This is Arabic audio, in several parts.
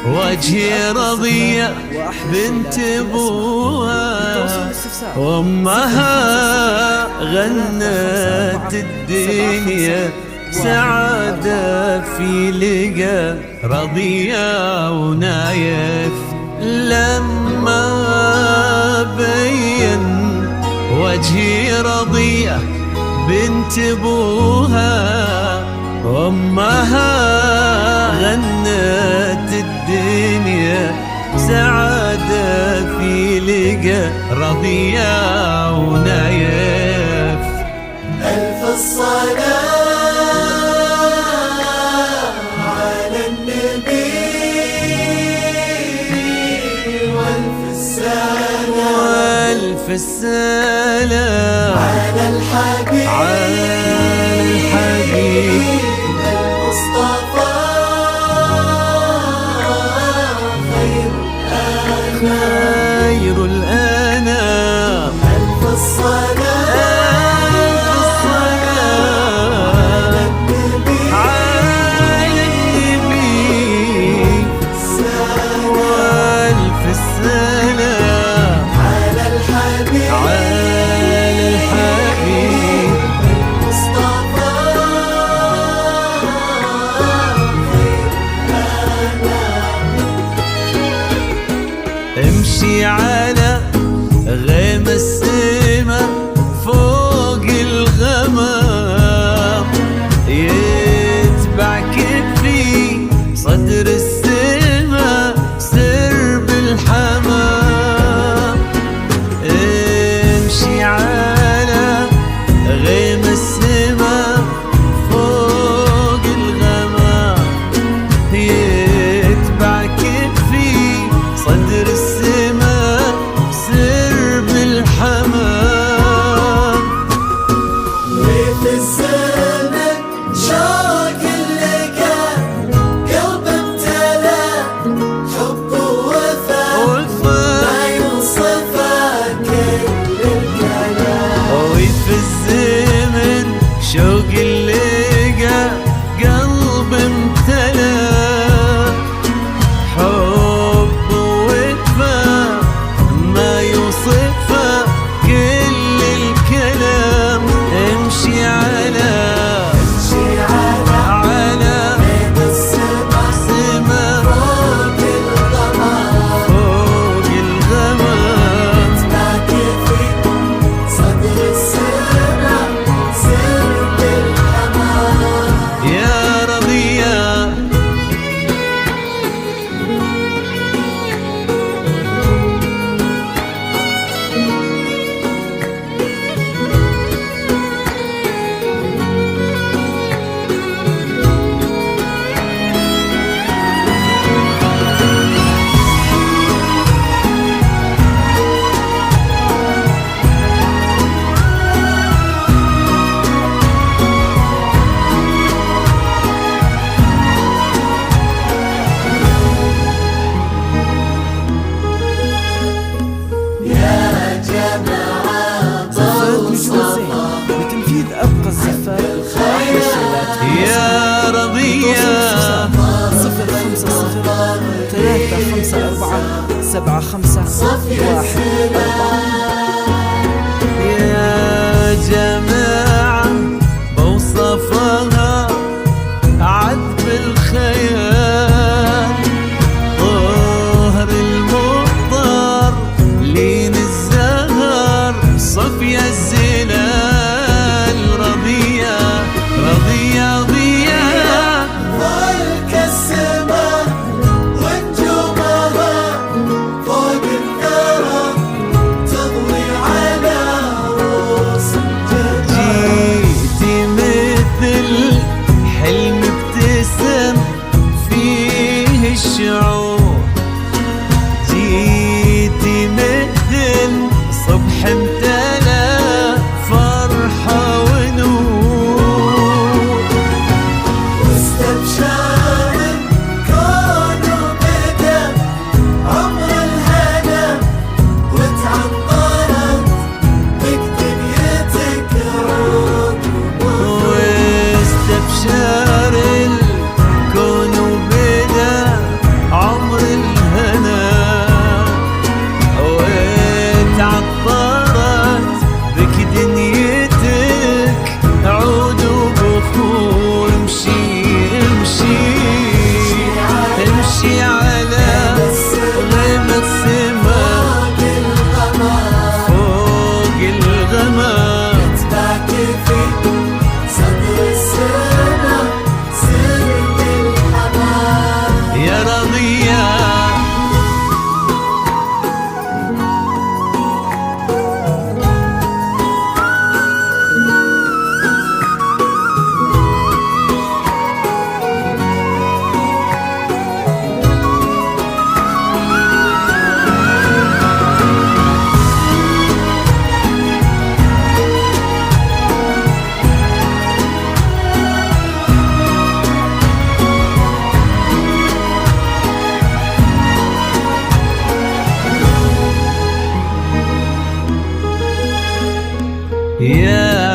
وجهي رضية بنت ابوها، امها غنت الدنيا سعادة في لقى رضية ونايف. لما بين وجهي رضية بنت ابوها، امها غنت الدنيا سعادة في لقى رضية ونايف. ألف الصلاة على النبي وألف السلام وألف السلام على الحبيب المصطفى خير الأنام. ألف الصلاة على النبي وألف السلام على الحبيب المصطفى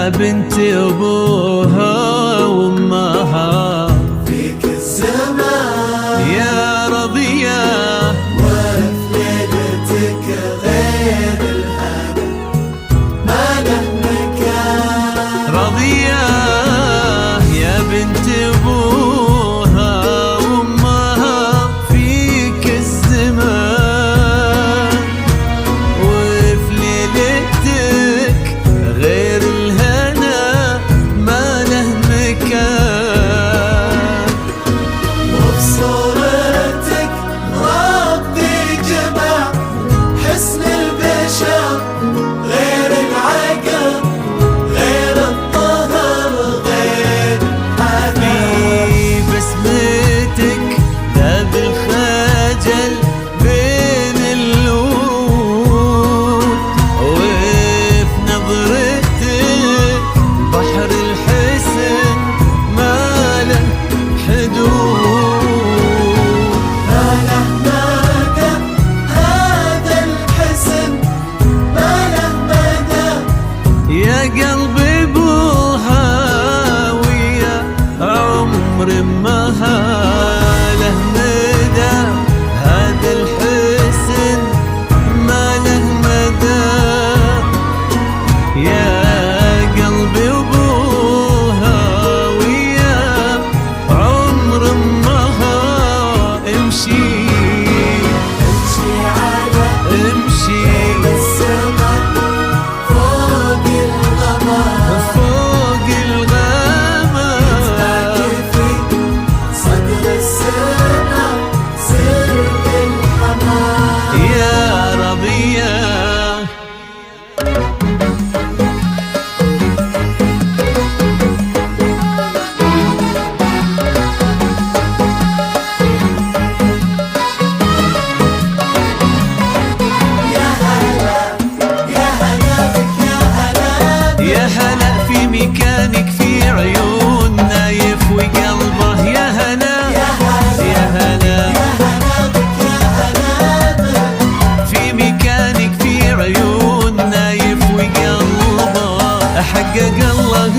يا بنت ابوها وامها فيك الزمان يا رضية، وفي ليلتك غير الهنا ما له مكان. رضية يا بنت ابوها وامها فيك الزمان، وفي ليلتك غير الهنا ما له مكان. وفي صورتك ربي جمع حسن البشر غير العقل غير الطهر غير في بسمتك ذاب الخجل بين اللون، وفي نظرتك بحر الحسن ما له حدود. ما له مدى هذا الحسن ما له مدى. يا قلبي ابوها ويا عمر امها له مدى، هذا الحسن ما له مدى. يا قلبي ابوها ويا عمر امها امشي امشي على امشي السماء فوق الغمام فوق الغمام. في صدر السماء سر الحمام. يا رضية يا هلا يا هلا بك يا هلا بك. يا هلا في مكانك في عيوننا يفوي قلبه. يا هلا يا هلا يا هلا يا هلا بك يا هلا بك. في مكانك في عيوننا يفوي قلبه. حقق الله